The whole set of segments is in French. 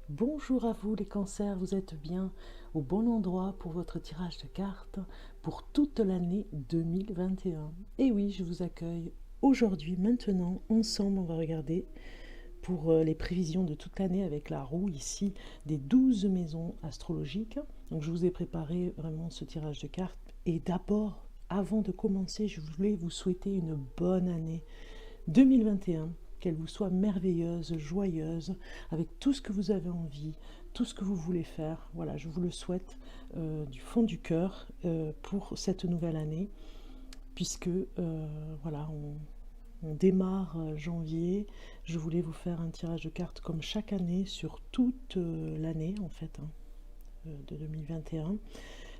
Bonjour à vous les cancers, vous êtes bien au bon endroit pour votre tirage de cartes pour toute l'année 2021. Et oui, je vous accueille aujourd'hui, maintenant, ensemble, on va regarder pour les prévisions de toute l'année avec la roue ici des 12 maisons astrologiques. Donc je vous ai préparé vraiment ce tirage de cartes et d'abord, avant de commencer, je voulais vous souhaiter une bonne année 2021, qu'elle vous soit merveilleuse, joyeuse, avec tout ce que vous avez envie, tout ce que vous voulez faire. Voilà, je vous le souhaite du fond du cœur pour cette nouvelle année, puisque voilà, on démarre janvier. Je voulais vous faire un tirage de cartes comme chaque année sur toute l'année en fait de 2021.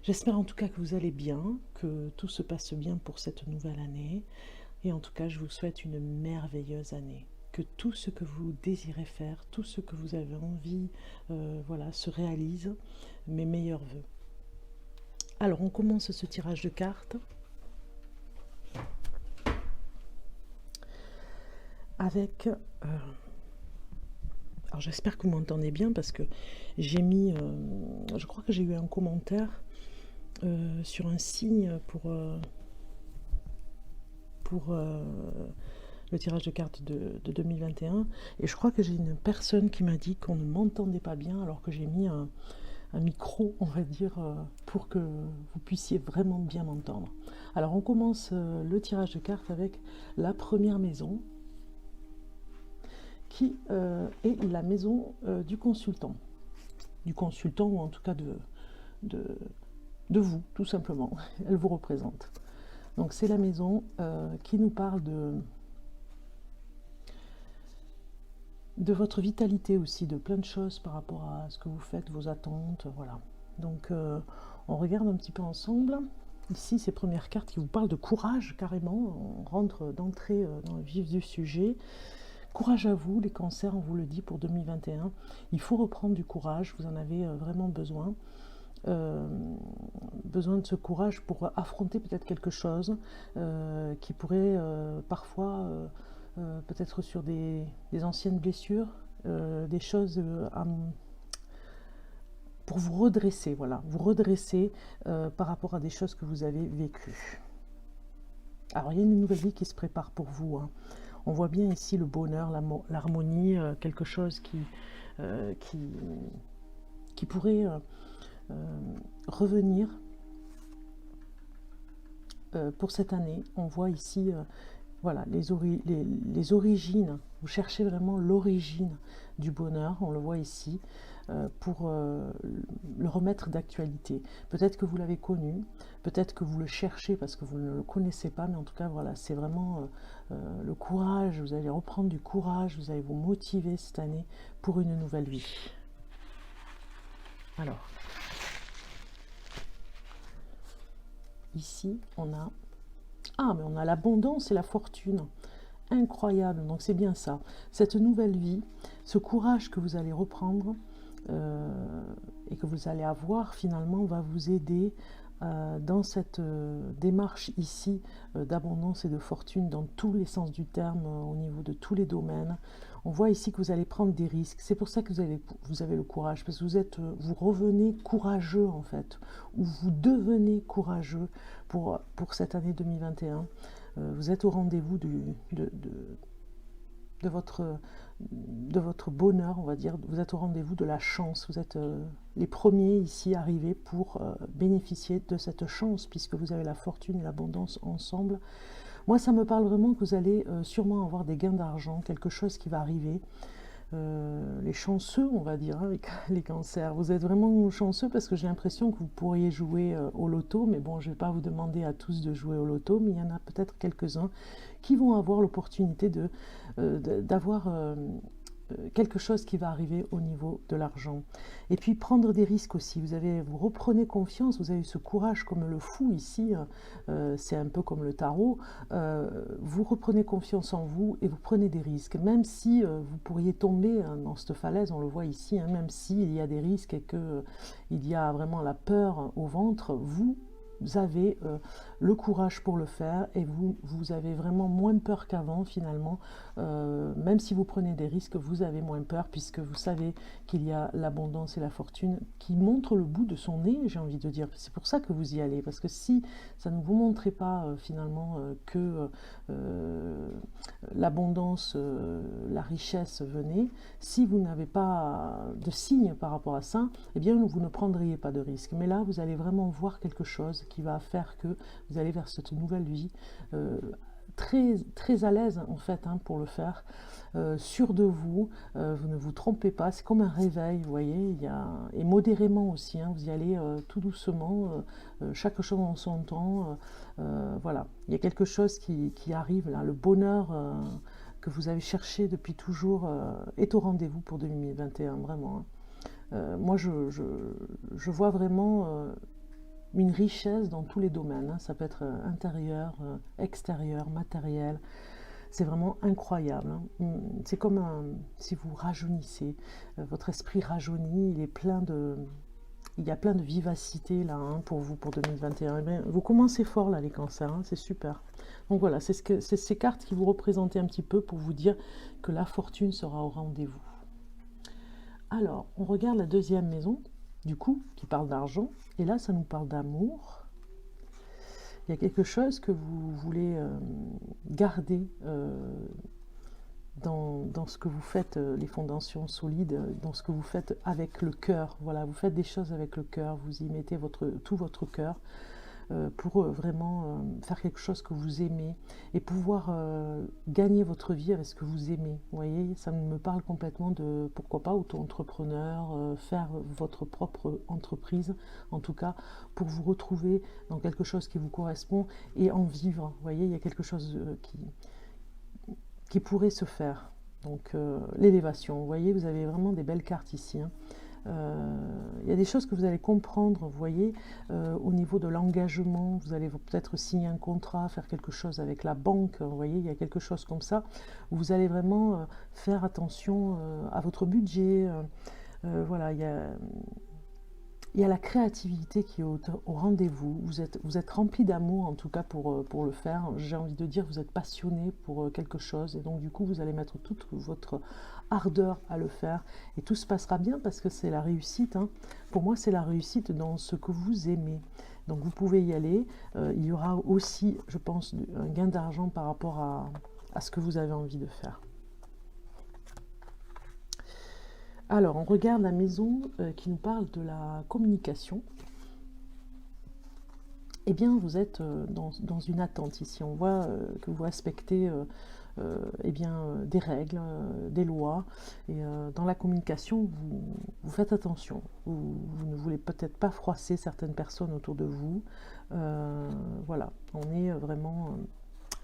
J'espère en tout cas que vous allez bien, que tout se passe bien pour cette nouvelle année. Et en tout cas, je vous souhaite une merveilleuse année. Que tout ce que vous désirez faire, tout ce que vous avez envie, voilà, se réalise. Mes meilleurs voeux. Alors, on commence ce tirage de cartes avec... alors, j'espère que vous m'entendez bien parce que j'ai mis... je crois que j'ai eu un commentaire sur un signe pour le tirage de cartes de 2021 et je crois que j'ai une personne qui m'a dit qu'on ne m'entendait pas bien alors que j'ai mis un micro, on va dire, pour que vous puissiez vraiment bien m'entendre. Alors on commence le tirage de cartes avec la première maison qui est la maison du consultant ou en tout cas de, de vous tout simplement, elle vous représente. Donc c'est la maison qui nous parle de votre vitalité aussi, de plein de choses par rapport à ce que vous faites, vos attentes, voilà. Donc on regarde un petit peu ensemble. Ici, ces premières cartes qui vous parlent de courage, carrément. On rentre d'entrée dans le vif du sujet. Courage à vous, les cancers, on vous le dit pour 2021. Il faut reprendre du courage, vous en avez vraiment besoin. Besoin de ce courage pour affronter peut-être quelque chose qui pourrait parfois peut-être sur des anciennes blessures, des choses pour vous redresser, voilà, vous redresser par rapport à des choses que vous avez vécues. Alors il y a une nouvelle vie qui se prépare pour vous, hein. On voit bien ici le bonheur, l'harmonie, quelque chose qui pourrait revenir pour cette année. On voit ici voilà, les origines. Vous cherchez vraiment l'origine du bonheur, on le voit ici, pour le remettre d'actualité. Peut-être que vous l'avez connu, peut-être que vous le cherchez parce que vous ne le connaissez pas, mais en tout cas, voilà, c'est vraiment le courage. Vous allez reprendre du courage, vous allez vous motiver cette année pour une nouvelle vie. Alors, ici, on a... Ah, mais on a l'abondance et la fortune. Incroyable, donc c'est bien ça. Cette nouvelle vie, ce courage que vous allez reprendre et que vous allez avoir finalement va vous aider dans cette démarche ici d'abondance et de fortune dans tous les sens du terme, au niveau de tous les domaines. On voit ici que vous allez prendre des risques. C'est pour ça que vous avez le courage, parce que vous revenez courageux en fait, ou vous devenez courageux pour cette année 2021. Vous êtes au rendez-vous de votre bonheur, on va dire. Vous êtes au rendez-vous de la chance. Vous êtes les premiers ici arrivés pour bénéficier de cette chance, puisque vous avez la fortune et l'abondance ensemble. Moi, ça me parle vraiment que vous allez sûrement avoir des gains d'argent, quelque chose qui va arriver. Les chanceux, on va dire, hein, avec les cancers. Vous êtes vraiment chanceux parce que j'ai l'impression que vous pourriez jouer au loto, mais bon, je ne vais pas vous demander à tous de jouer au loto, mais il y en a peut-être quelques-uns qui vont avoir l'opportunité d'avoir quelque chose qui va arriver au niveau de l'argent. Et puis prendre des risques aussi. Vous reprenez confiance, vous avez ce courage comme le fou ici, c'est un peu comme le tarot. Vous reprenez confiance en vous et vous prenez des risques. Même si vous pourriez tomber hein, dans cette falaise, on le voit ici, hein, même s'il y a des risques et qu'il y a vraiment la peur au ventre, vous avez le courage pour le faire et vous avez vraiment moins peur qu'avant finalement. Même si vous prenez des risques, vous avez moins peur puisque vous savez qu'il y a l'abondance et la fortune qui montrent le bout de son nez, j'ai envie de dire. C'est pour ça que vous y allez, parce que si ça ne vous montrait pas finalement que l'abondance, la richesse venait, si vous n'avez pas de signe par rapport à ça, eh bien vous ne prendriez pas de risque. Mais là, vous allez vraiment voir quelque chose qui va faire que vous allez vers cette nouvelle vie très, très à l'aise en fait pour le faire, sûr de vous, vous ne vous trompez pas, c'est comme un réveil, vous voyez, et modérément aussi, vous y allez tout doucement, chaque chose en son temps, voilà, il y a quelque chose qui arrive là, le bonheur que vous avez cherché depuis toujours est au rendez-vous pour 2021, vraiment. Moi, je vois vraiment une richesse dans tous les domaines. Ça peut être intérieur, extérieur, matériel. C'est vraiment incroyable. C'est comme si vous rajeunissez. Votre esprit rajeunit, il y a plein de vivacité là pour vous pour 2021. Bien, vous commencez fort là les cancers, c'est super. Donc voilà, c'est ces cartes qui vous représentent un petit peu pour vous dire que la fortune sera au rendez-vous. Alors, on regarde la deuxième maison, du coup, qui parle d'argent. Et là, ça nous parle d'amour. Il y a quelque chose que vous voulez garder dans ce que vous faites, les fondations solides, dans ce que vous faites avec le cœur. Voilà, vous faites des choses avec le cœur, vous y mettez tout votre cœur pour vraiment faire quelque chose que vous aimez et pouvoir gagner votre vie avec ce que vous aimez. Vous voyez, ça me parle complètement de, pourquoi pas, auto-entrepreneur, faire votre propre entreprise, en tout cas, pour vous retrouver dans quelque chose qui vous correspond et en vivre. Vous voyez, il y a quelque chose qui pourrait se faire. Donc, l'élévation. Vous voyez, vous avez vraiment des belles cartes ici. Il y a des choses que vous allez comprendre, vous voyez, au niveau de l'engagement, vous allez peut-être signer un contrat, faire quelque chose avec la banque, vous voyez, il y a quelque chose comme ça, où vous allez vraiment faire attention à votre budget, voilà, il y a la créativité qui est au rendez-vous, vous êtes rempli d'amour en tout cas pour le faire, j'ai envie de dire, vous êtes passionné pour quelque chose, et donc du coup vous allez mettre toute votre ardeur à le faire, et tout se passera bien parce que c'est la réussite, Pour moi c'est la réussite dans ce que vous aimez, donc vous pouvez y aller, il y aura aussi, je pense, un gain d'argent par rapport à ce que vous avez envie de faire. Alors, on regarde la maison qui nous parle de la communication. Eh bien, vous êtes dans une attente ici. On voit que vous respectez des règles, des lois. Et dans la communication, vous faites attention. Vous ne voulez peut-être pas froisser certaines personnes autour de vous. Voilà, on est vraiment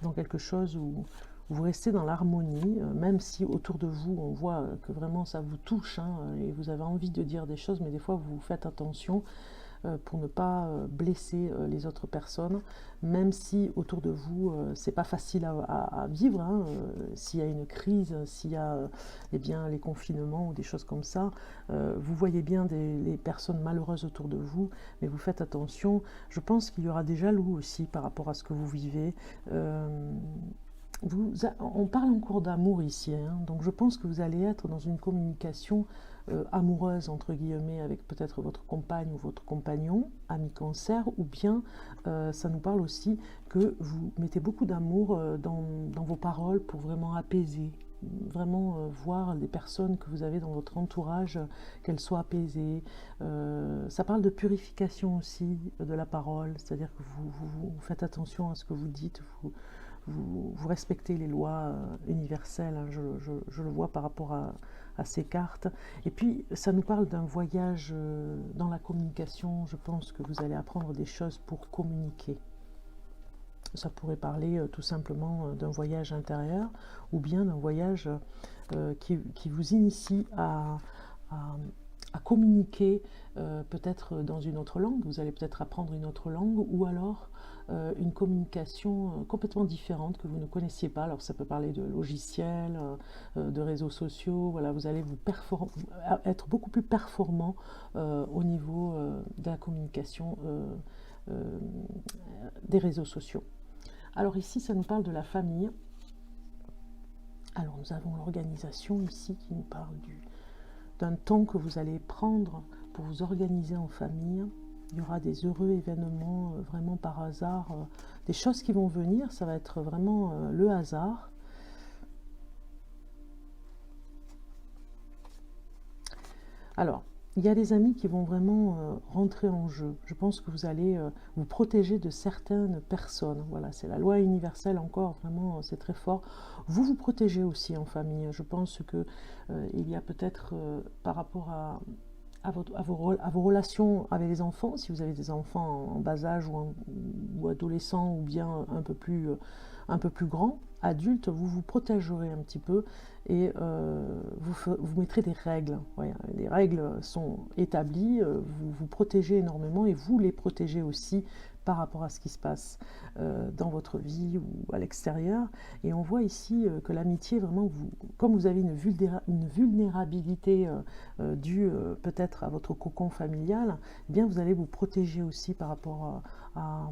dans quelque chose où vous restez dans l'harmonie, même si autour de vous, on voit que vraiment ça vous touche, et vous avez envie de dire des choses, mais des fois vous faites attention pour ne pas blesser les autres personnes, même si autour de vous, c'est pas facile à vivre, s'il y a une crise, s'il y a les confinements ou des choses comme ça, vous voyez bien les personnes malheureuses autour de vous, mais vous faites attention. Je pense qu'il y aura des jaloux aussi par rapport à ce que vous vivez. On parle encore d'amour ici, donc je pense que vous allez être dans une communication amoureuse, entre guillemets, avec peut-être votre compagne ou votre compagnon, ami cancer, ou bien ça nous parle aussi que vous mettez beaucoup d'amour dans vos paroles pour vraiment apaiser, vraiment voir les personnes que vous avez dans votre entourage, qu'elles soient apaisées. Ça parle de purification aussi de la parole, c'est-à-dire que vous faites attention à ce que vous dites, vous respectez les lois universelles, je le vois par rapport à ces cartes. Et puis, ça nous parle d'un voyage dans la communication. Je pense que vous allez apprendre des choses pour communiquer. Ça pourrait parler tout simplement d'un voyage intérieur ou bien d'un voyage qui vous initie à communiquer peut-être dans une autre langue. Vous allez peut-être apprendre une autre langue ou alors une communication complètement différente que vous ne connaissiez pas. Alors ça peut parler de logiciels, de réseaux sociaux. Voilà, vous allez être beaucoup plus performant au niveau de la communication des réseaux sociaux. Alors ici, ça nous parle de la famille. Alors nous avons l'organisation ici qui nous parle d'un temps que vous allez prendre pour vous organiser en famille. Il y aura des heureux événements vraiment par hasard, des choses qui vont venir, ça va être vraiment le hasard. Alors, il y a des amis qui vont vraiment rentrer en jeu. Je pense que vous allez vous protéger de certaines personnes. Voilà, c'est la loi universelle encore, vraiment, c'est très fort. Vous vous protégez aussi en famille. Je pense que il y a peut-être par rapport à vos relations avec les enfants, si vous avez des enfants en bas âge ou adolescents ou bien un peu plus grands, adultes, vous vous protégerez un petit peu et vous mettrez des règles. Ouais, les règles sont établies, vous vous protégez énormément et vous les protégez aussi par rapport à ce qui se passe dans votre vie ou à l'extérieur. Et on voit ici que l'amitié, vraiment, comme vous avez une vulnérabilité due peut-être à votre cocon familial, eh bien vous allez vous protéger aussi par rapport à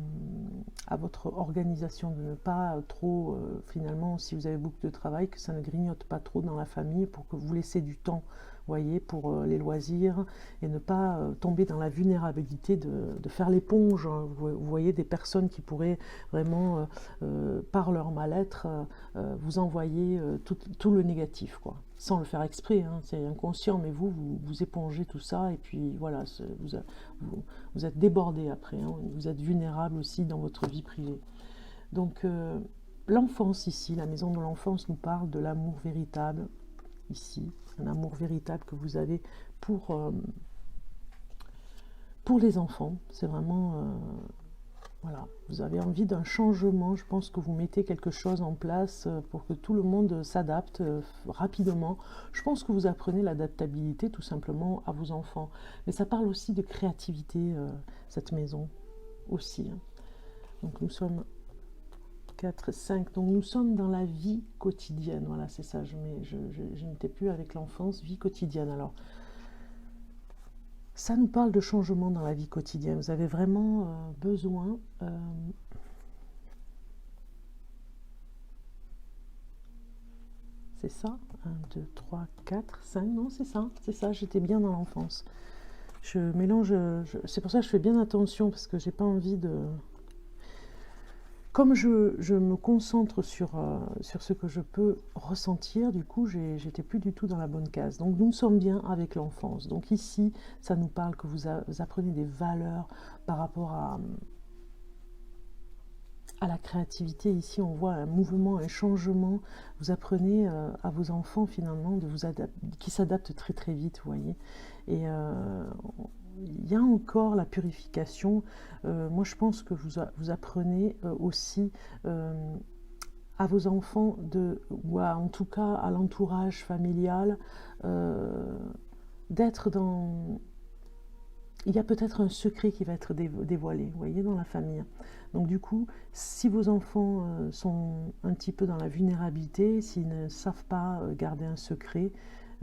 votre organisation, de ne pas trop, finalement, si vous avez beaucoup de travail, que ça ne grignote pas trop dans la famille pour que vous laissez du temps, voyez, pour les loisirs et ne pas tomber dans la vulnérabilité de faire l'éponge. Vous voyez des personnes qui pourraient vraiment, par leur mal-être, vous envoyer tout le négatif, quoi. Sans le faire exprès, hein, c'est inconscient, mais vous épongez tout ça et puis voilà, vous êtes débordé après, hein, vous êtes vulnérable aussi dans votre vie privée. Donc l'enfance ici, la maison de l'enfance nous parle de l'amour véritable, ici, un amour véritable que vous avez pour les enfants. C'est vraiment, voilà, vous avez envie d'un changement, je pense que vous mettez quelque chose en place pour que tout le monde s'adapte rapidement. Je pense que vous apprenez l'adaptabilité tout simplement à vos enfants. Mais ça parle aussi de créativité, cette maison, aussi. Hein. Donc nous sommes 4, 5, donc nous sommes dans la vie quotidienne, voilà, c'est ça, je n'étais plus avec l'enfance, vie quotidienne. Alors, ça nous parle de changement dans la vie quotidienne, vous avez vraiment besoin, c'est ça, 1, 2, 3, 4, 5, non c'est ça, j'étais bien dans l'enfance. Je mélange, c'est pour ça que je fais bien attention, parce que j'ai pas envie de... Comme je me concentre sur ce que je peux ressentir, du coup, j'étais plus du tout dans la bonne case. Donc, nous sommes bien avec l'enfance. Donc ici, ça nous parle que vous apprenez des valeurs par rapport à la créativité. Ici, on voit un mouvement, un changement. Vous apprenez à vos enfants, finalement, qui s'adaptent très, très vite, vous voyez. Et il y a encore la purification. Moi, je pense que vous apprenez aussi à vos enfants, ou en tout cas à l'entourage familial, d'être dans... Il y a peut-être un secret qui va être dévoilé, vous voyez, dans la famille. Donc du coup, si vos enfants sont un petit peu dans la vulnérabilité, s'ils ne savent pas garder un secret,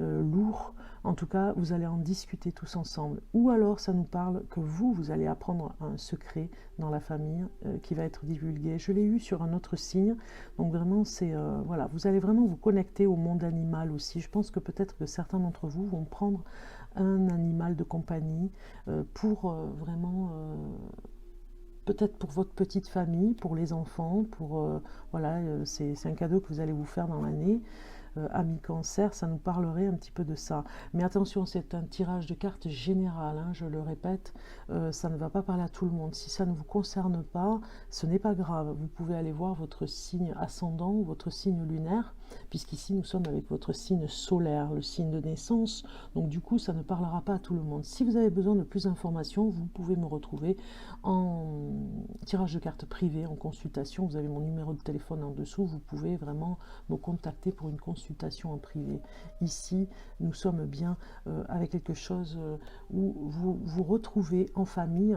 lourd, en tout cas vous allez en discuter tous ensemble, ou alors ça nous parle que vous allez apprendre un secret dans la famille qui va être divulgué. Je l'ai eu sur un autre signe, donc vraiment c'est voilà, vous allez vraiment vous connecter au monde animal aussi. Je pense que peut-être que certains d'entre vous vont prendre un animal de compagnie pour vraiment peut-être pour votre petite famille, pour les enfants, pour voilà, c'est un cadeau que vous allez vous faire dans l'année. Amis cancer, ça nous parlerait un petit peu de ça. Mais attention, c'est un tirage de cartes général, hein, je le répète, ça ne va pas parler à tout le monde. Si ça ne vous concerne pas, ce n'est pas grave. Vous pouvez aller voir votre signe ascendant ou votre signe lunaire, puisqu'ici nous sommes avec votre signe solaire, le signe de naissance. Donc du coup, ça ne parlera pas à tout le monde. Si vous avez besoin de plus d'informations, vous pouvez me retrouver en tirage de cartes privé, en consultation. Vous avez mon numéro de téléphone en dessous. Vous pouvez vraiment me contacter pour une consultation en privé. Ici, nous sommes bien avec quelque chose où vous vous retrouvez en famille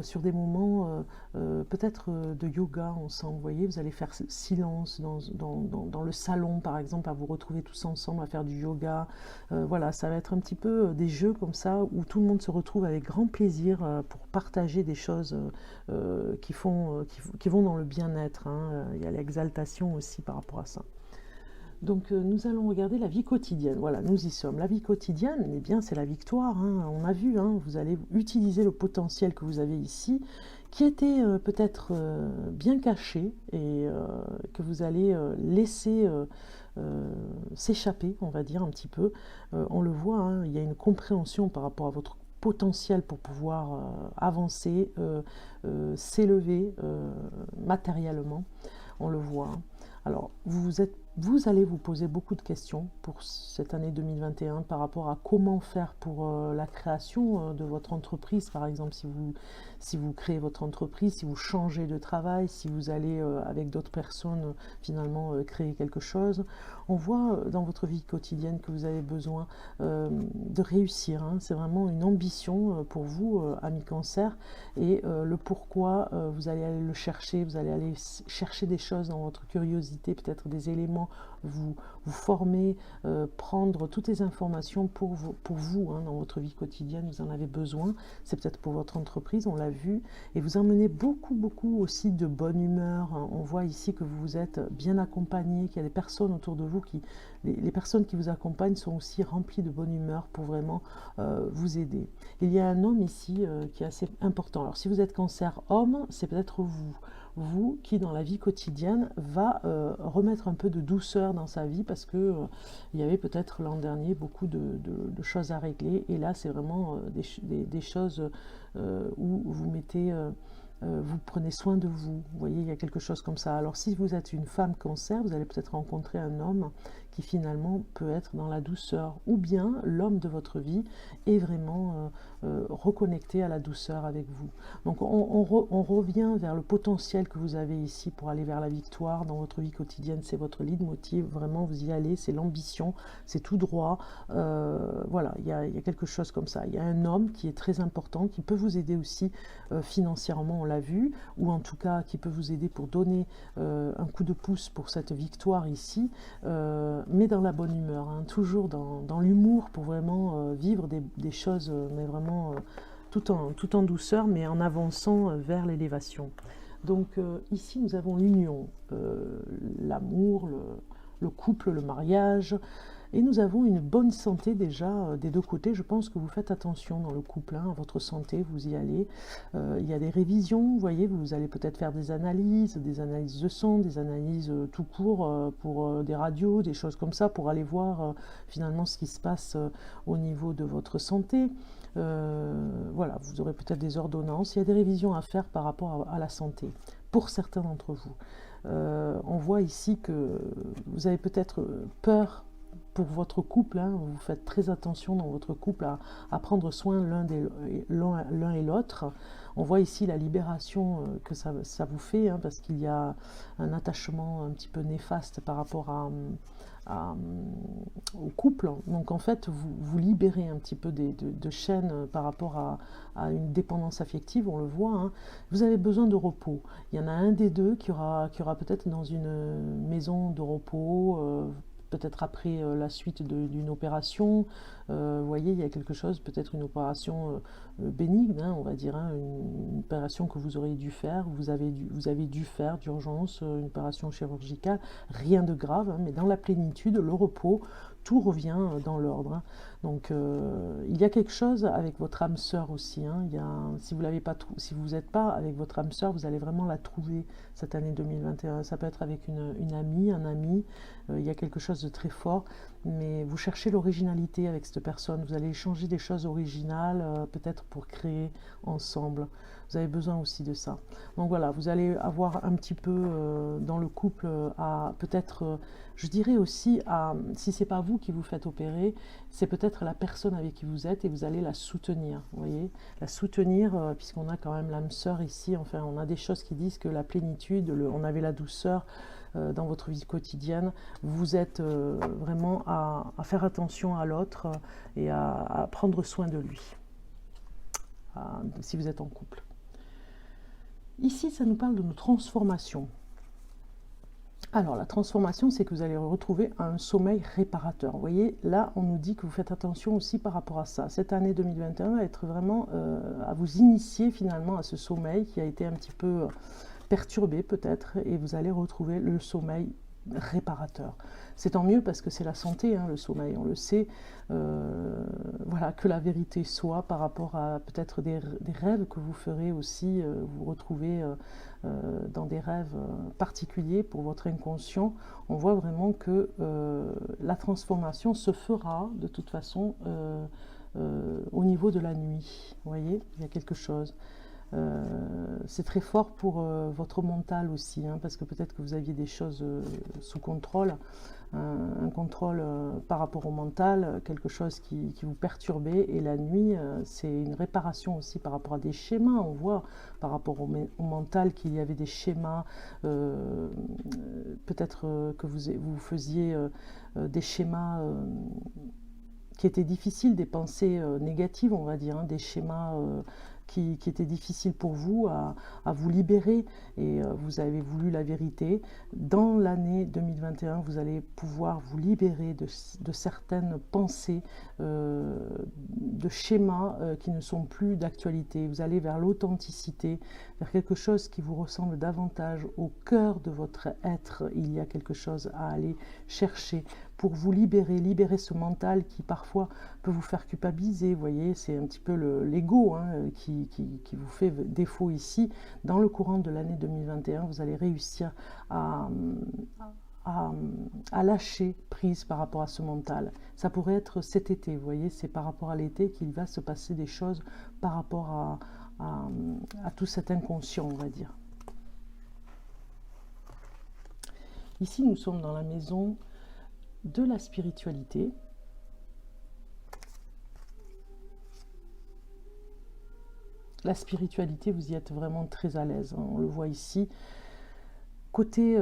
sur des moments peut-être de yoga ensemble. Vous voyez, vous allez faire silence dans le salon salon, par exemple, à vous retrouver tous ensemble, à faire du yoga. Voilà, ça va être un petit peu des jeux comme ça, où tout le monde se retrouve avec grand plaisir pour partager des choses qui vont dans le bien-être, hein. Il y a l'exaltation aussi par rapport à ça. Donc nous allons regarder la vie quotidienne. Voilà, nous y sommes. La vie quotidienne, eh bien, c'est la victoire, hein. On a vu, hein, vous allez utiliser le potentiel que vous avez ici, qui était peut-être bien caché et que vous allez laisser s'échapper, on va dire un petit peu. On le voit, hein, il y a une compréhension par rapport à votre potentiel pour pouvoir avancer, s'élever matériellement. On le voit, hein. Alors, vous allez vous poser beaucoup de questions pour cette année 2021 par rapport à comment faire pour la création de votre entreprise, par exemple, si vous créez votre entreprise, si vous changez de travail, si vous allez avec d'autres personnes finalement créer quelque chose. On voit dans votre vie quotidienne que vous avez besoin de réussir, hein. C'est vraiment une ambition pour vous, amis Cancer, et le pourquoi vous allez aller le chercher, vous allez aller chercher des choses dans votre curiosité, peut-être des éléments, vous former, prendre toutes les informations pour vous, hein, dans votre vie quotidienne, vous en avez besoin. C'est peut-être pour votre entreprise, on l'a vu, et vous emmenez beaucoup aussi de bonne humeur, hein. On voit ici que vous êtes bien accompagné, qu'il y a des personnes autour de vous les personnes qui vous accompagnent sont aussi remplies de bonne humeur pour vraiment vous aider. Il y a un homme ici qui est assez important. Alors si vous êtes Cancer homme, c'est peut-être vous qui dans la vie quotidienne va remettre un peu de douceur dans sa vie, parce que il y avait peut-être l'an dernier beaucoup de choses à régler, et là c'est vraiment des choses où vous mettez vous prenez soin de vous. Vous voyez, il y a quelque chose comme ça. Alors si vous êtes une femme Cancer, vous allez peut-être rencontrer un homme qui finalement peut être dans la douceur, ou bien l'homme de votre vie est vraiment reconnecté à la douceur avec vous. Donc on revient vers le potentiel que vous avez ici pour aller vers la victoire dans votre vie quotidienne. C'est votre leitmotiv, vraiment vous y allez, c'est l'ambition, c'est tout droit. Voilà, il y a quelque chose comme ça. Il y a un homme qui est très important, qui peut vous aider aussi financièrement, on l'a vu, ou en tout cas qui peut vous aider pour donner un coup de pouce pour cette victoire ici, mais dans la bonne humeur, hein, toujours dans l'humour, pour vraiment vivre des choses, mais vraiment tout en douceur, mais en avançant vers l'élévation. Donc ici nous avons l'union, l'amour, le couple, le mariage. Et nous avons une bonne santé déjà des deux côtés. Je pense que vous faites attention dans le couple, hein, à votre santé, vous y allez. Il y a des révisions, vous voyez, vous allez peut-être faire des analyses de sang, des analyses tout court pour des radios, des choses comme ça, pour aller voir finalement ce qui se passe au niveau de votre santé. Voilà, vous aurez peut-être des ordonnances. Il y a des révisions à faire par rapport à la santé, pour certains d'entre vous. On voit ici que vous avez peut-être peur pour votre couple, hein. Vous faites très attention dans votre couple à prendre soin l'un et l'autre. On voit ici la libération que ça vous fait, hein, parce qu'il y a un attachement un petit peu néfaste par rapport au couple. Donc en fait, vous libérez un petit peu de chaînes par rapport à une dépendance affective, on le voit, hein. Vous avez besoin de repos. Il y en a un des deux qui aura peut-être dans une maison de repos, peut-être après la suite d'une opération. Vous voyez, il y a quelque chose, peut-être une opération bénigne, hein, on va dire, hein, une opération que vous auriez dû faire, vous avez dû faire d'urgence, une opération chirurgicale, rien de grave, hein, mais dans la plénitude, le repos, tout revient dans l'ordre, hein. Donc il y a quelque chose avec votre âme sœur aussi, hein. Si vous n'êtes pas avec votre âme sœur, vous allez vraiment la trouver cette année 2021. Ça peut être avec une amie, un ami. Il y a quelque chose de très fort, mais vous cherchez l'originalité avec cette personne. Vous allez échanger des choses originales, peut-être pour créer ensemble. Vous avez besoin aussi de ça. Donc voilà, vous allez avoir un petit peu dans le couple à peut-être, je dirais aussi, si c'est pas vous qui vous faites opérer, c'est peut-être la personne avec qui vous êtes, et vous allez la soutenir. Vous voyez, la soutenir, puisqu'on a quand même l'âme sœur ici. Enfin, on a des choses qui disent que la plénitude, on avait la douceur dans votre vie quotidienne. Vous êtes vraiment à faire attention à l'autre et à prendre soin de lui, si vous êtes en couple. Ici, ça nous parle de nos transformations. Alors, la transformation, c'est que vous allez retrouver un sommeil réparateur. Vous voyez, là, on nous dit que vous faites attention aussi par rapport à ça. Cette année 2021 va être vraiment à vous initier finalement à ce sommeil qui a été un petit peu perturbé peut-être, et vous allez retrouver le sommeil réparateur. C'est tant mieux parce que c'est la santé, hein, le sommeil, on le sait. Voilà, que la vérité soit par rapport à peut-être des rêves que vous ferez aussi, vous retrouvez dans des rêves particuliers pour votre inconscient. On voit vraiment que la transformation se fera de toute façon au niveau de la nuit. Vous voyez, il y a quelque chose. C'est très fort pour votre mental aussi, hein, parce que peut-être que vous aviez des choses sous contrôle, un contrôle par rapport au mental, quelque chose qui vous perturbait, et la nuit, c'est une réparation aussi par rapport à des schémas. On voit par rapport au mental qu'il y avait des schémas, peut-être que vous faisiez des schémas qui étaient difficiles, des pensées négatives, on va dire, hein, des schémas qui étaient difficiles pour vous à vous libérer, et vous avez voulu la vérité. Dans l'année 2021, vous allez pouvoir vous libérer de certaines pensées, de schémas qui ne sont plus d'actualité. Vous allez vers l'authenticité, vers quelque chose qui vous ressemble davantage au cœur de votre être. Il y a quelque chose à aller chercher pour vous libérer ce mental qui parfois peut vous faire culpabiliser. Vous voyez, c'est un petit peu l'ego hein, qui vous fait défaut ici. Dans le courant de l'année 2021, vous allez réussir à lâcher prise par rapport à ce mental. Ça pourrait être cet été, vous voyez, c'est par rapport à l'été qu'il va se passer des choses par rapport à tout cet inconscient, on va dire. Ici, nous sommes dans la maison de la spiritualité. La spiritualité, vous y êtes vraiment très à l'aise, hein, on le voit ici. Côté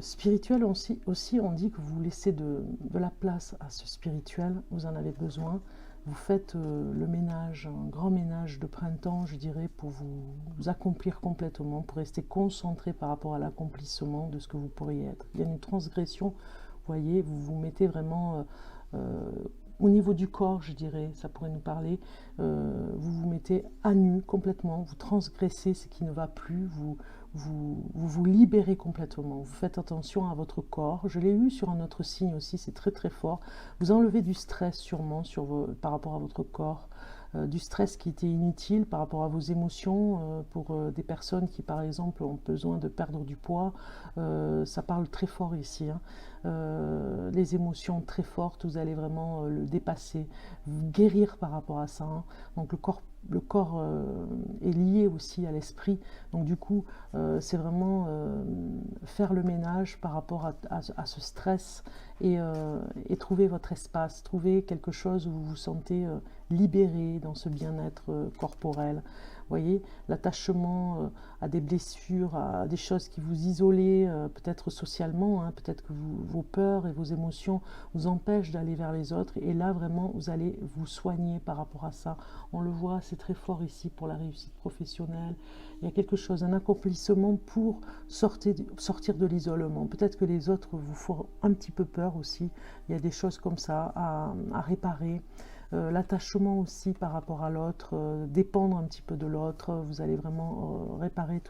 spirituel aussi, on dit que vous laissez de la place à ce spirituel, vous en avez besoin. Vous faites le ménage, un grand ménage de printemps, je dirais, pour vous accomplir complètement, pour rester concentré par rapport à l'accomplissement de ce que vous pourriez être. Il y a une transgression, vous voyez, vous vous mettez vraiment au niveau du corps, je dirais, ça pourrait nous parler, vous vous mettez à nu complètement, vous transgressez ce qui ne va plus, vous libérez complètement, vous faites attention à votre corps. Je l'ai eu sur un autre signe aussi, c'est très très fort. Vous enlevez du stress sûrement par rapport à votre corps, du stress qui était inutile par rapport à vos émotions, pour des personnes qui par exemple ont besoin de perdre du poids, ça parle très fort ici, hein. Les émotions très fortes, vous allez vraiment le dépasser, vous guérir par rapport à ça, hein. Donc le corps est lié aussi à l'esprit, donc du coup c'est vraiment faire le ménage par rapport à ce stress, et trouver votre espace, trouver quelque chose où vous vous sentez libéré dans ce bien-être corporel. Vous voyez, l'attachement à des blessures, à des choses qui vous isolaient, peut-être socialement, hein, peut-être que vos peurs et vos émotions vous empêchent d'aller vers les autres, et là vraiment vous allez vous soigner par rapport à ça. On le voit, c'est très fort ici pour la réussite professionnelle. Il y a quelque chose, un accomplissement pour sortir de l'isolement. Peut-être que les autres vous font un petit peu peur aussi. Il y a des choses comme ça à réparer. L'attachement aussi par rapport à l'autre, dépendre un petit peu de l'autre, vous allez vraiment réparer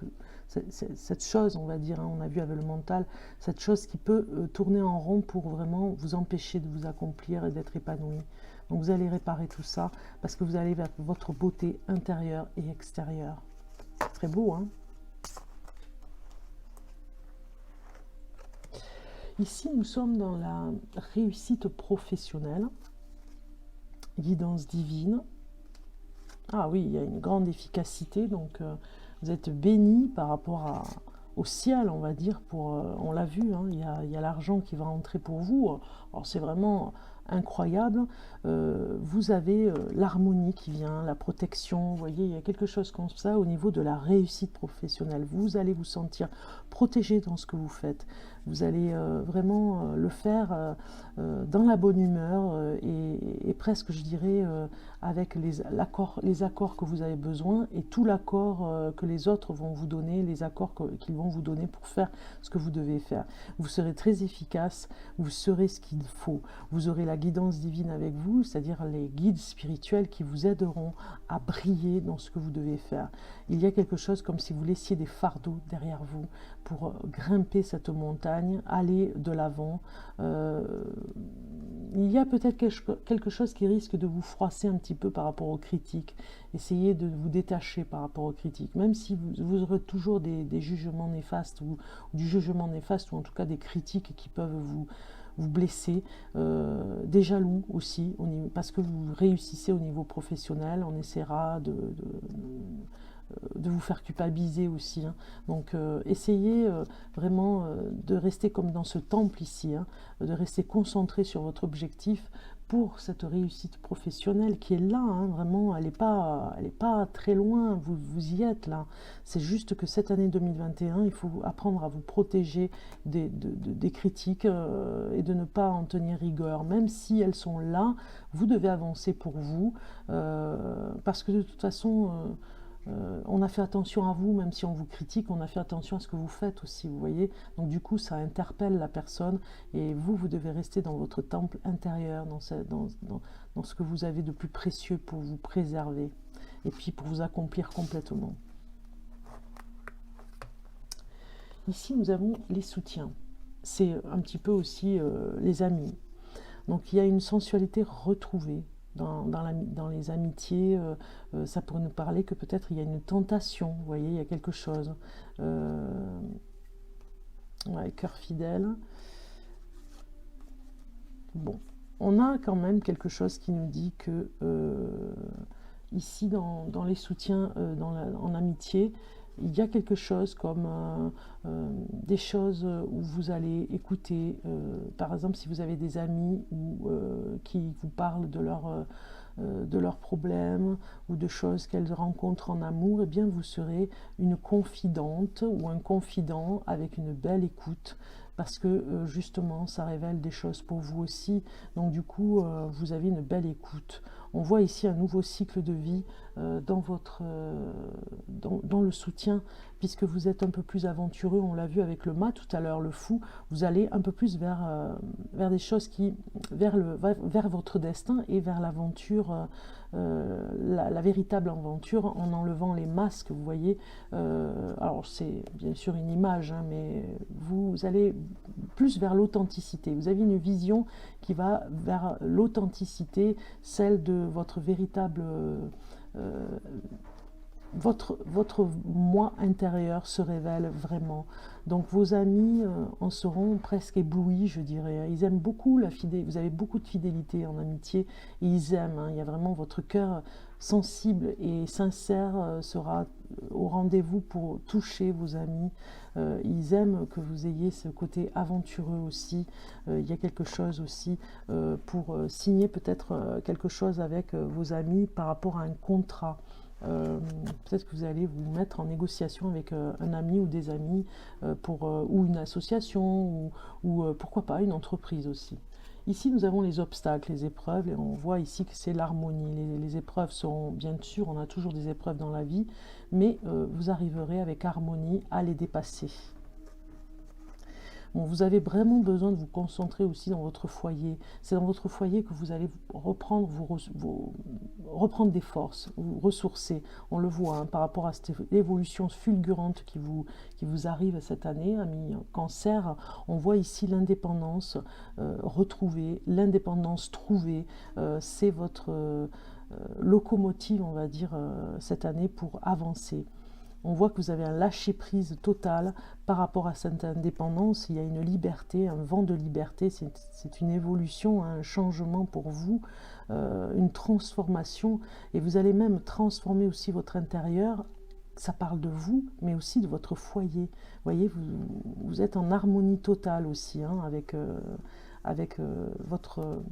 cette chose, on va dire, hein, on a vu avec le mental, cette chose qui peut tourner en rond pour vraiment vous empêcher de vous accomplir et d'être épanoui. Donc vous allez réparer tout ça parce que vous allez vers votre beauté intérieure et extérieure. Très beau, hein? Ici, nous sommes dans la réussite professionnelle. Guidance divine. Ah oui, il y a une grande efficacité, donc vous êtes béni par rapport au ciel, on va dire, on l'a vu, hein, il y a l'argent qui va entrer pour vous. Alors c'est vraiment incroyable, vous avez l'harmonie qui vient, la protection, vous voyez, il y a quelque chose comme ça au niveau de la réussite professionnelle. Vous allez vous sentir protégé dans ce que vous faites. Vous allez vraiment le faire dans la bonne humeur et presque, je dirais, avec les accords que vous avez besoin et tout l'accord que les autres vont vous donner, les accords qu'ils vont vous donner pour faire ce que vous devez faire. Vous serez très efficace, vous serez ce qu'il faut. Vous aurez la guidance divine avec vous, c'est-à-dire les guides spirituels qui vous aideront à briller dans ce que vous devez faire. Il y a quelque chose comme si vous laissiez des fardeaux derrière vous pour grimper cette montagne, aller de l'avant. Il y a peut-être quelque chose qui risque de vous froisser un petit peu par rapport aux critiques. Essayez de vous détacher par rapport aux critiques, même si vous aurez toujours des jugements néfastes ou du jugement néfaste ou en tout cas des critiques qui peuvent vous blesser, des jaloux aussi, parce que vous réussissez au niveau professionnel, on essaiera de vous faire culpabiliser aussi. Hein. Donc essayez vraiment de rester comme dans ce temple ici, hein, de rester concentré sur votre objectif pour cette réussite professionnelle qui est là, hein, vraiment, elle n'est pas très loin, vous y êtes là. C'est juste que cette année 2021, il faut apprendre à vous protéger des critiques et de ne pas en tenir rigueur. Même si elles sont là, vous devez avancer pour vous, parce que de toute façon... on a fait attention à vous, même si on vous critique, on a fait attention à ce que vous faites aussi, vous voyez. Donc du coup, ça interpelle la personne et vous devez rester dans votre temple intérieur, dans ce que vous avez de plus précieux pour vous préserver et puis pour vous accomplir complètement. Ici, nous avons les soutiens. C'est un petit peu aussi les amis. Donc il y a une sensualité retrouvée. Dans les amitiés, ça pourrait nous parler que peut-être il y a une tentation, vous voyez, il y a quelque chose. Ouais, cœur fidèle. Bon, on a quand même quelque chose qui nous dit que ici, dans les soutiens en amitié, il y a quelque chose comme des choses où vous allez écouter, par exemple si vous avez des amis qui vous parlent de leurs problèmes ou de choses qu'elles rencontrent en amour, eh bien vous serez une confidente ou un confident avec une belle écoute parce que justement ça révèle des choses pour vous aussi, donc du coup vous avez une belle écoute. On voit ici un nouveau cycle de vie dans le soutien, puisque vous êtes un peu plus aventureux, on l'a vu avec le mât tout à l'heure, le fou, vous allez un peu plus vers des choses vers votre destin et vers l'aventure, la véritable aventure, en enlevant les masques, vous voyez. Alors c'est bien sûr une image, hein, mais vous allez plus vers l'authenticité. Vous avez une vision qui va vers l'authenticité, celle de votre véritable... votre moi intérieur se révèle vraiment. Donc vos amis en seront presque éblouis, je dirais. Ils aiment beaucoup la fidélité, vous avez beaucoup de fidélité en amitié, et ils aiment, hein. Il y a vraiment votre cœur sensible et sincère sera au rendez-vous pour toucher vos amis. Ils aiment que vous ayez ce côté aventureux aussi. Il y a quelque chose aussi pour signer peut-être quelque chose avec vos amis par rapport à un contrat. Peut-être que vous allez vous mettre en négociation avec un ami ou des amis ou une association ou pourquoi pas une entreprise aussi. Ici, nous avons les obstacles, les épreuves, et on voit ici que c'est l'harmonie. Les épreuves sont, bien sûr, on a toujours des épreuves dans la vie, mais vous arriverez avec harmonie à les dépasser. Bon, vous avez vraiment besoin de vous concentrer aussi dans votre foyer. C'est dans votre foyer que vous allez reprendre des forces, vous ressourcer. On le voit hein, par rapport à cette évolution fulgurante qui vous arrive cette année, ami Cancer. On voit ici l'indépendance retrouvée, l'indépendance trouvée. C'est votre locomotive, on va dire, cette année pour avancer. On voit que vous avez un lâcher-prise total par rapport à cette indépendance. Il y a une liberté, un vent de liberté. C'est une évolution, un changement pour vous, une transformation. Et vous allez même transformer aussi votre intérieur. Ça parle de vous, mais aussi de votre foyer. Vous voyez, vous êtes en harmonie totale aussi hein, avec votre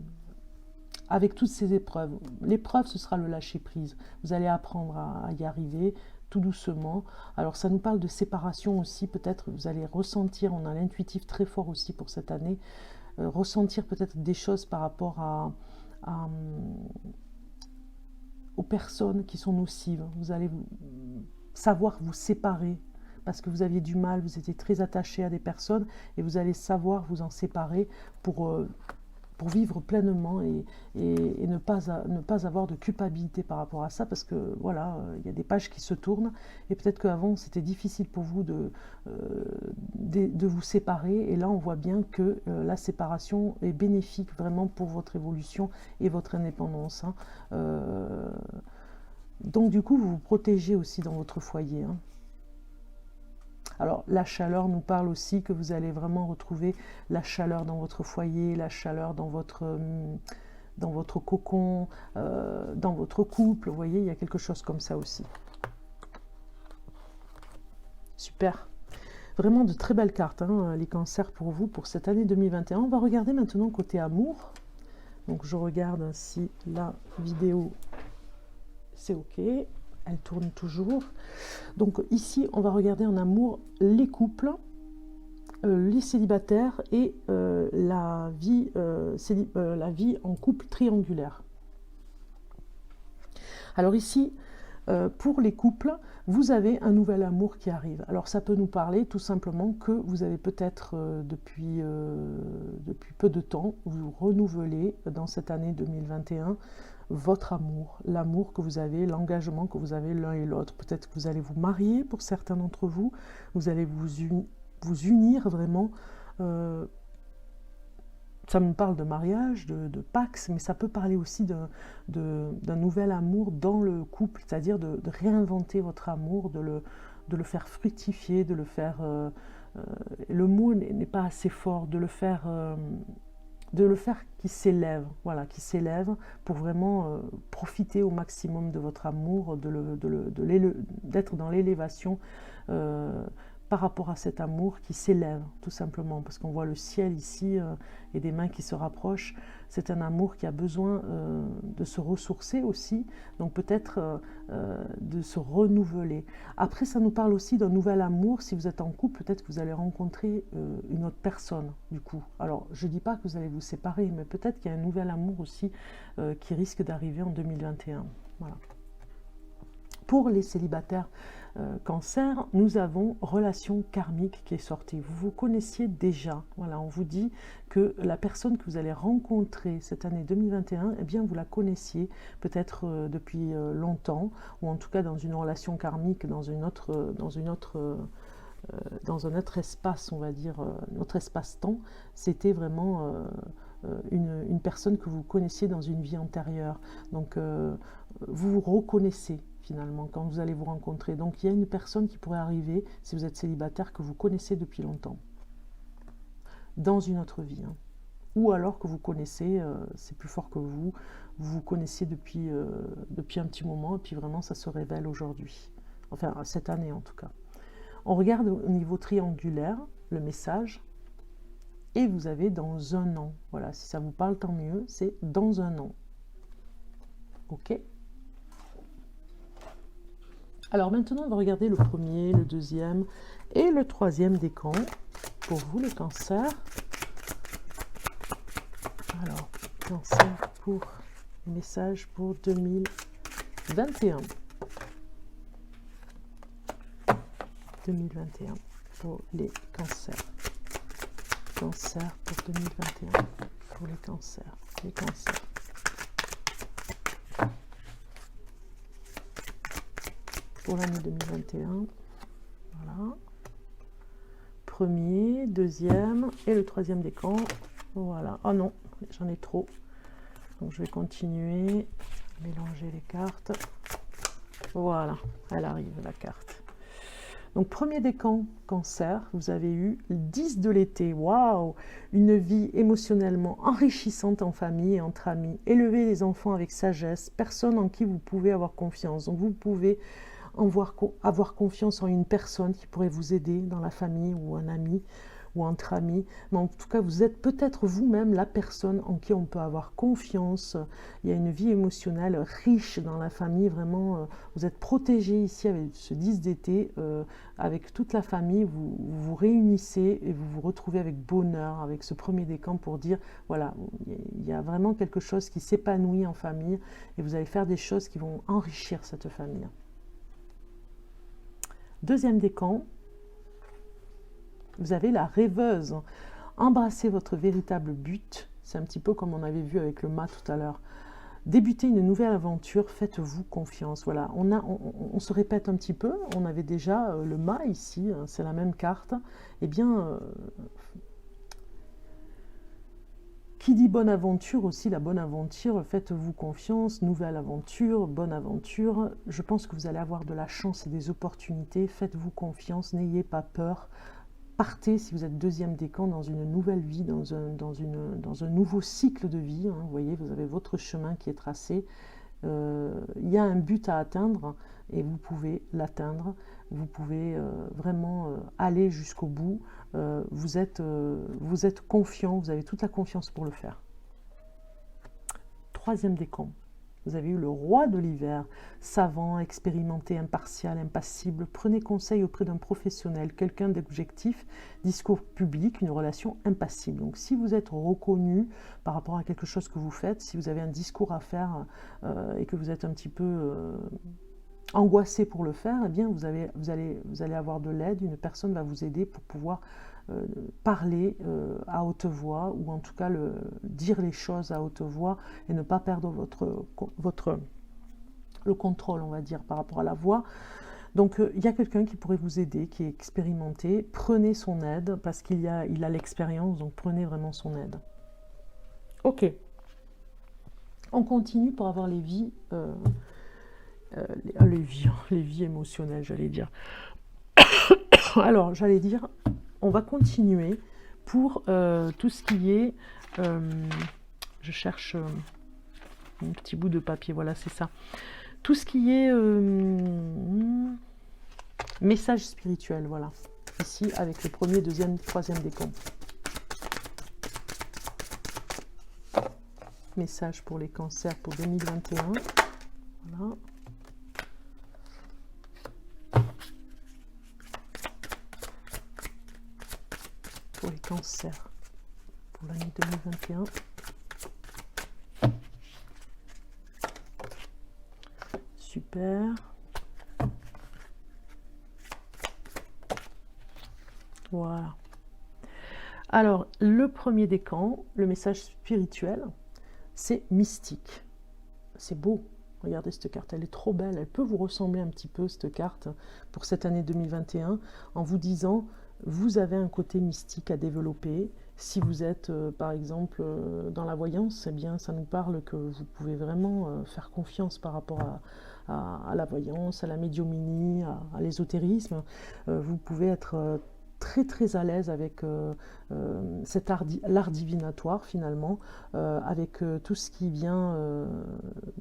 avec toutes ces épreuves. L'épreuve, ce sera le lâcher-prise. Vous allez apprendre à y arriver tout doucement. Alors ça nous parle de séparation aussi, peut-être vous allez ressentir, on a l'intuitif très fort aussi pour cette année, ressentir peut-être des choses par rapport aux personnes qui sont nocives. Vous allez savoir vous séparer parce que vous aviez du mal, vous étiez très attaché à des personnes et vous allez savoir vous en séparer pour vivre pleinement et ne pas avoir de culpabilité par rapport à ça, parce que voilà, il y a des pages qui se tournent et peut-être qu'avant c'était difficile pour vous de vous séparer, et là on voit bien que la séparation est bénéfique vraiment pour votre évolution et votre indépendance, hein. Donc du coup vous vous protégez aussi dans votre foyer, hein. Alors la chaleur nous parle aussi que vous allez vraiment retrouver la chaleur dans votre foyer, la chaleur dans votre cocon, dans votre couple. Vous voyez, il y a quelque chose comme ça aussi. Super. Vraiment de très belles cartes, hein, les cancers pour vous, pour cette année 2021. On va regarder maintenant côté amour. Donc je regarde si la vidéo, c'est OK. Elle tourne toujours. Donc ici, on va regarder en amour les couples, les célibataires et la vie en couple triangulaire. Alors ici, pour les couples, vous avez un nouvel amour qui arrive. Alors ça peut nous parler tout simplement que vous avez peut-être depuis peu de temps, vous renouvelez dans cette année 2021 votre amour, l'amour que vous avez, l'engagement que vous avez l'un et l'autre. Peut-être que vous allez vous marier pour certains d'entre vous, vous allez vous unir vraiment. Ça me parle de mariage, de Pax, mais ça peut parler aussi d'un nouvel amour dans le couple, c'est-à-dire de réinventer votre amour, de le faire fructifier, de le faire... le mot n'est pas assez fort, de le faire qui s'élève, voilà, qui s'élève pour vraiment profiter au maximum de votre amour, d'être dans l'élévation par rapport à cet amour qui s'élève, tout simplement, parce qu'on voit le ciel ici et des mains qui se rapprochent. C'est un amour qui a besoin de se ressourcer aussi, donc peut-être de se renouveler. Après, ça nous parle aussi d'un nouvel amour. Si vous êtes en couple, peut-être que vous allez rencontrer une autre personne, du coup. Alors, je ne dis pas que vous allez vous séparer, mais peut-être qu'il y a un nouvel amour aussi qui risque d'arriver en 2021. Voilà. Pour les célibataires cancer, nous avons relation karmique qui est sortie. Vous vous connaissiez déjà. Voilà, on vous dit que la personne que vous allez rencontrer cette année 2021, eh bien, vous la connaissiez peut-être depuis longtemps, ou en tout cas dans une relation karmique, dans un autre espace, on va dire, notre espace-temps. C'était vraiment une personne que vous connaissiez dans une vie antérieure. Donc, vous vous reconnaissez finalement quand vous allez vous rencontrer. Donc il y a une personne qui pourrait arriver, si vous êtes célibataire, que vous connaissez depuis longtemps, dans une autre vie, hein. Ou alors que vous connaissez, c'est plus fort que vous vous connaissiez depuis un petit moment, et puis vraiment ça se révèle aujourd'hui, enfin cette année en tout cas. On regarde au niveau triangulaire le message, et vous avez dans un an. Voilà, si ça vous parle, tant mieux, c'est dans un an. Ok. Alors maintenant, on va regarder le premier, le deuxième et le troisième décan pour vous, les cancers. Alors, cancer pour les messages pour 2021. 2021 pour les cancers. Cancer pour 2021 pour les cancers. Les cancers. Pour l'année 2021, voilà, premier, deuxième et le troisième décan, voilà. Oh non, j'en ai trop, donc je vais continuer, mélanger les cartes, voilà, elle arrive la carte. Donc premier décan, cancer, vous avez eu le 10 de l'été, waouh, une vie émotionnellement enrichissante en famille et entre amis, élever les enfants avec sagesse, personne en qui vous pouvez avoir confiance, donc vous pouvez avoir confiance en une personne qui pourrait vous aider dans la famille ou un ami, ou entre amis. Mais en tout cas, vous êtes peut-être vous-même la personne en qui on peut avoir confiance. Il y a une vie émotionnelle riche dans la famille, vraiment. Vous êtes protégé ici avec ce 10 d'été. Avec toute la famille, vous vous réunissez et vous vous retrouvez avec bonheur, avec ce premier décan pour dire, voilà, il y a vraiment quelque chose qui s'épanouit en famille et vous allez faire des choses qui vont enrichir cette famille. Deuxième décan, vous avez la rêveuse. Embrassez votre véritable but. C'est un petit peu comme on avait vu avec le mât tout à l'heure. Débutez une nouvelle aventure, faites-vous confiance. Voilà, on se répète un petit peu. On avait déjà le mât ici, c'est la même carte. Eh bien, qui dit bonne aventure aussi, la bonne aventure, faites-vous confiance, nouvelle aventure, bonne aventure. Je pense que vous allez avoir de la chance et des opportunités. Faites-vous confiance, n'ayez pas peur. Partez, si vous êtes deuxième décan, dans une nouvelle vie, dans un nouveau cycle de vie. Vous voyez, vous avez votre chemin qui est tracé. Il y a un but à atteindre et vous pouvez l'atteindre. Vous pouvez vraiment aller jusqu'au bout. Vous êtes confiant, vous avez toute la confiance pour le faire. Troisième décan. Vous avez eu le roi de l'hiver, savant, expérimenté, impartial, impassible. Prenez conseil auprès d'un professionnel, quelqu'un d'objectif, discours public, une relation impassible. Donc si vous êtes reconnu par rapport à quelque chose que vous faites, si vous avez un discours à faire et que vous êtes un petit peu angoissé pour le faire, eh bien vous allez avoir de l'aide, une personne va vous aider pour pouvoir parler à haute voix, ou en tout cas dire les choses à haute voix et ne pas perdre le contrôle, on va dire, par rapport à la voix. Donc il y a quelqu'un qui pourrait vous aider, qui est expérimenté. Prenez son aide parce qu'il a l'expérience, donc prenez vraiment son aide. Ok. On continue pour avoir les vies émotionnelles, j'allais dire. Alors, j'allais dire, on va continuer pour tout ce qui est... je cherche un petit bout de papier, voilà, c'est ça. Tout ce qui est message spirituel, voilà. Ici, avec le premier, deuxième, troisième décan. Message pour les cancers pour 2021. Voilà. Pour les cancers pour l'année 2021. Super. Voilà. Alors, le premier décan, le message spirituel, c'est mystique. C'est beau. Regardez cette carte, elle est trop belle. Elle peut vous ressembler un petit peu, cette carte, pour cette année 2021, en vous disant... Vous avez un côté mystique à développer. Si vous êtes, par exemple, dans la voyance, eh bien, ça nous parle que vous pouvez vraiment faire confiance par rapport à la voyance, à la médiumnie, à l'ésotérisme. Vous pouvez être très très à l'aise avec l'art divinatoire finalement, avec tout ce qui vient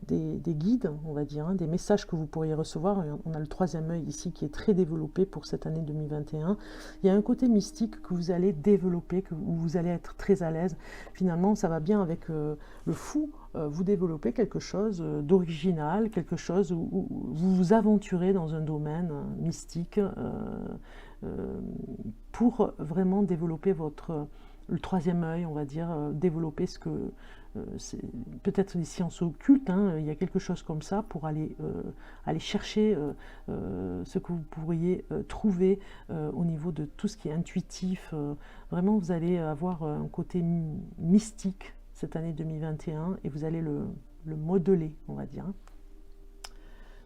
des guides, on va dire, des messages que vous pourriez recevoir. On a le troisième œil ici qui est très développé pour cette année 2021. Il y a un côté mystique que vous allez développer, où vous allez être très à l'aise. Finalement, ça va bien avec le fou. Vous développez quelque chose d'original, quelque chose où vous vous aventurez dans un domaine mystique, pour vraiment développer le troisième œil, on va dire, développer ce que peut-être des sciences occultes, il y a quelque chose comme ça pour aller chercher ce que vous pourriez trouver au niveau de tout ce qui est intuitif. Vraiment, vous allez avoir un côté mystique cette année 2021 et vous allez le modeler, on va dire.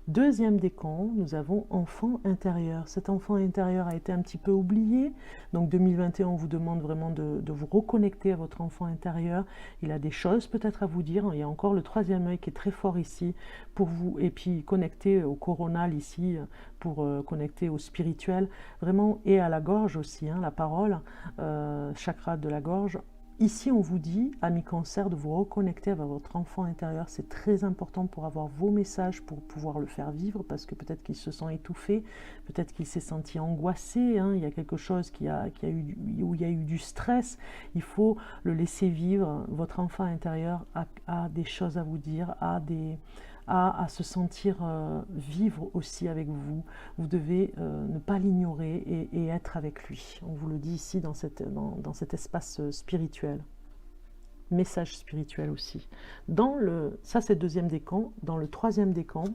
Deuxième décan, nous avons enfant intérieur. Cet enfant intérieur a été un petit peu oublié. Donc 2021, on vous demande vraiment de vous reconnecter à votre enfant intérieur. Il a des choses peut-être à vous dire. Il y a encore le troisième œil qui est très fort ici pour vous. Et puis connecter au coronal ici pour connecter au spirituel. Vraiment, et à la gorge aussi, la parole, chakra de la gorge. Ici, on vous dit, amis Cancer, de vous reconnecter à votre enfant intérieur. C'est très important pour avoir vos messages, pour pouvoir le faire vivre, parce que peut-être qu'il se sent étouffé, peut-être qu'il s'est senti angoissé, hein. Il y a quelque chose où il y a eu du stress. Il faut le laisser vivre. Votre enfant intérieur a des choses à vous dire, à se sentir vivre aussi avec vous. Vous devez ne pas l'ignorer et être avec lui. On vous le dit ici dans cet espace spirituel. Message spirituel aussi. Ça c'est le deuxième décan. Dans le troisième décan,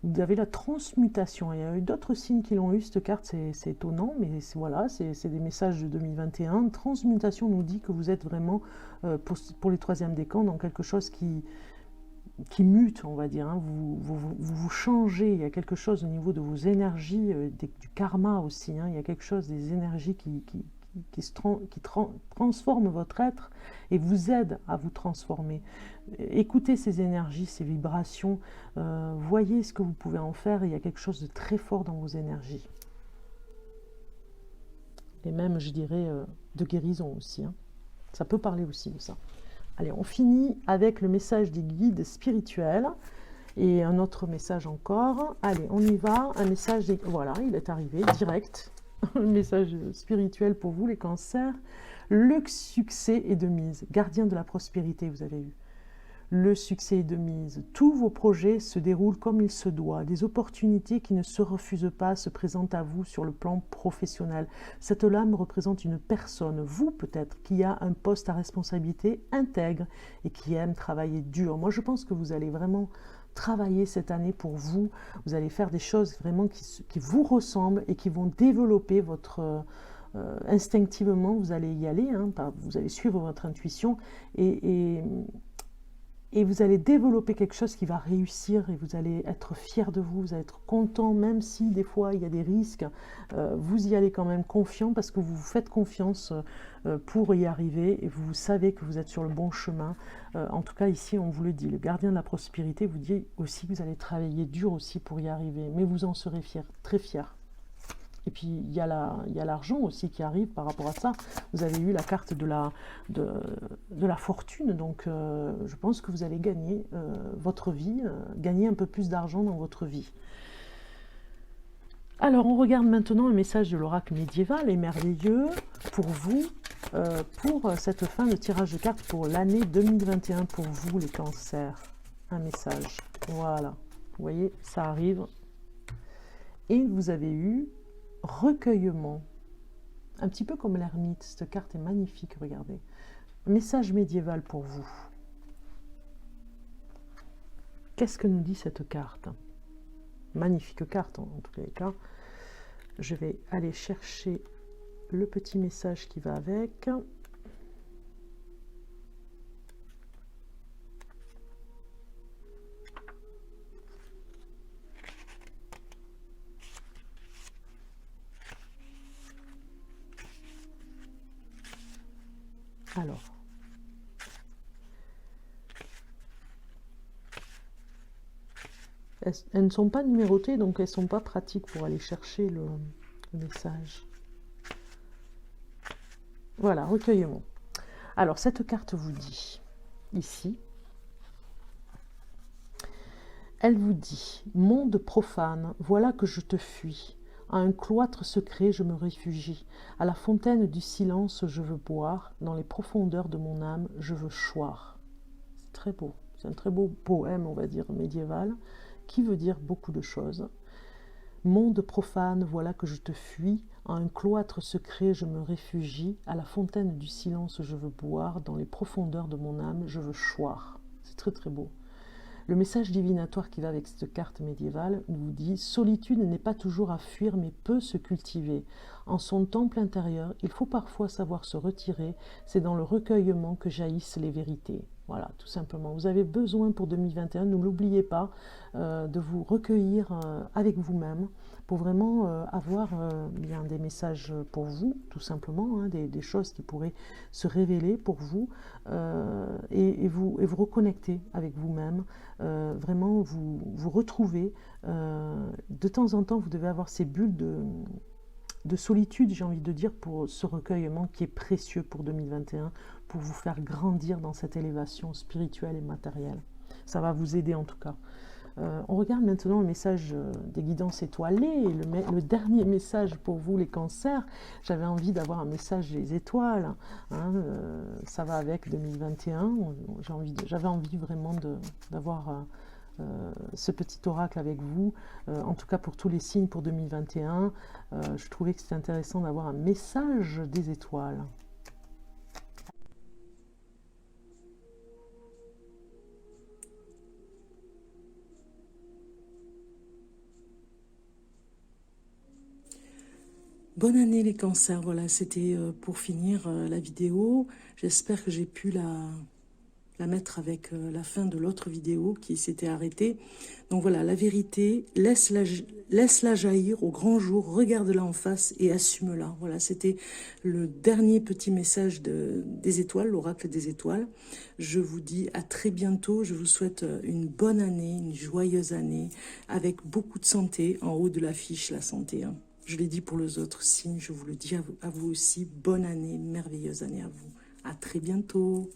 vous avez la transmutation. Il y a eu d'autres signes qui l'ont eu, cette carte, c'est étonnant, mais voilà, c'est des messages de 2021. Transmutation nous dit que vous êtes vraiment, pour les troisièmes décans, dans quelque chose qui mute, on va dire, hein. Vous changez, il y a quelque chose au niveau de vos énergies, du karma aussi, hein. Il y a quelque chose, des énergies qui transforment votre être et vous aident à vous transformer. Écoutez ces énergies, ces vibrations, voyez ce que vous pouvez en faire, il y a quelque chose de très fort dans vos énergies. Et même, je dirais, de guérison aussi, hein. Ça peut parler aussi de ça. Allez, on finit avec le message des guides spirituels et un autre message encore. Allez, on y va. Un message des... Voilà, il est arrivé direct. Un message spirituel pour vous, les cancers. Le succès est de mise. Gardien de la prospérité, vous avez eu. Le succès est de mise. Tous vos projets se déroulent comme il se doit. Des opportunités qui ne se refusent pas se présentent à vous sur le plan professionnel. Cette lame représente une personne, vous peut-être, qui a un poste à responsabilité intègre et qui aime travailler dur. Moi, je pense que vous allez vraiment travailler cette année pour vous. Vous allez faire des choses vraiment qui vous ressemblent et qui vont développer votre... instinctivement, vous allez y aller, hein, vous allez suivre votre intuition et vous allez développer quelque chose qui va réussir et vous allez être fier de vous, vous allez être content, même si des fois il y a des risques, vous y allez quand même confiant parce que vous vous faites confiance pour y arriver et vous savez que vous êtes sur le bon chemin. En tout cas ici on vous le dit, le gardien de la prospérité vous dit aussi que vous allez travailler dur aussi pour y arriver, mais vous en serez fier, très fier. Et puis, il y a l'argent aussi qui arrive par rapport à ça. Vous avez eu la carte de la fortune. Donc, je pense que vous allez gagner votre vie, gagner un peu plus d'argent dans votre vie. Alors, on regarde maintenant un message de l'oracle médiéval et merveilleux pour vous, pour cette fin de tirage de cartes pour l'année 2021, pour vous, les cancers. Un message. Voilà. Vous voyez, ça arrive. Et vous avez eu... recueillement, un petit peu comme l'ermite. Cette carte est magnifique, regardez. Message médiéval pour vous. Qu'est-ce que nous dit cette carte? Magnifique carte en tous les cas. Je vais aller chercher le petit message qui va avec. Alors, elles ne sont pas numérotées, donc elles ne sont pas pratiques pour aller chercher le message. Voilà, recueillement. Alors, cette carte vous dit, ici, elle vous dit, « Monde profane, voilà que je te fuis. À un cloître secret, je me réfugie. À la fontaine du silence, je veux boire. Dans les profondeurs de mon âme, je veux choir. » C'est très beau. C'est un très beau poème, on va dire, médiéval, qui veut dire beaucoup de choses. Monde profane, voilà que je te fuis. À un cloître secret, je me réfugie. À la fontaine du silence, je veux boire. Dans les profondeurs de mon âme, je veux choir. C'est très très beau. Le message divinatoire qui va avec cette carte médiévale nous dit « Solitude n'est pas toujours à fuir, mais peut se cultiver. En son temple intérieur, il faut parfois savoir se retirer. C'est dans le recueillement que jaillissent les vérités. » Voilà, tout simplement. Vous avez besoin pour 2021, ne l'oubliez pas, de vous recueillir avec vous-même pour vraiment avoir bien des messages pour vous, tout simplement, hein, des choses qui pourraient se révéler pour vous et vous reconnecter avec vous-même, vraiment vous retrouver. De temps en temps, vous devez avoir ces bulles de solitude, j'ai envie de dire, pour ce recueillement qui est précieux pour 2021, pour vous faire grandir dans cette élévation spirituelle et matérielle. Ça va vous aider en tout cas. On regarde maintenant le message des guidances étoilées, le dernier message pour vous les cancers. J'avais envie d'avoir un message des étoiles, hein, ça va avec 2021, j'avais envie vraiment d'avoir ce petit oracle avec vous, en tout cas pour tous les signes pour 2021. Je trouvais que c'était intéressant d'avoir un message des étoiles. Bonne année les cancers, voilà, c'était pour finir la vidéo. J'espère que j'ai pu la mettre avec la fin de l'autre vidéo qui s'était arrêtée. Donc voilà, la vérité, laisse-la jaillir au grand jour, regarde-la en face et assume-la. Voilà, c'était le dernier petit message des étoiles, l'oracle des étoiles. Je vous dis à très bientôt, je vous souhaite une bonne année, une joyeuse année, avec beaucoup de santé, en haut de l'affiche, la santé, hein. Je l'ai dit pour les autres signes, je vous le dis à vous aussi. Bonne année, merveilleuse année à vous. À très bientôt.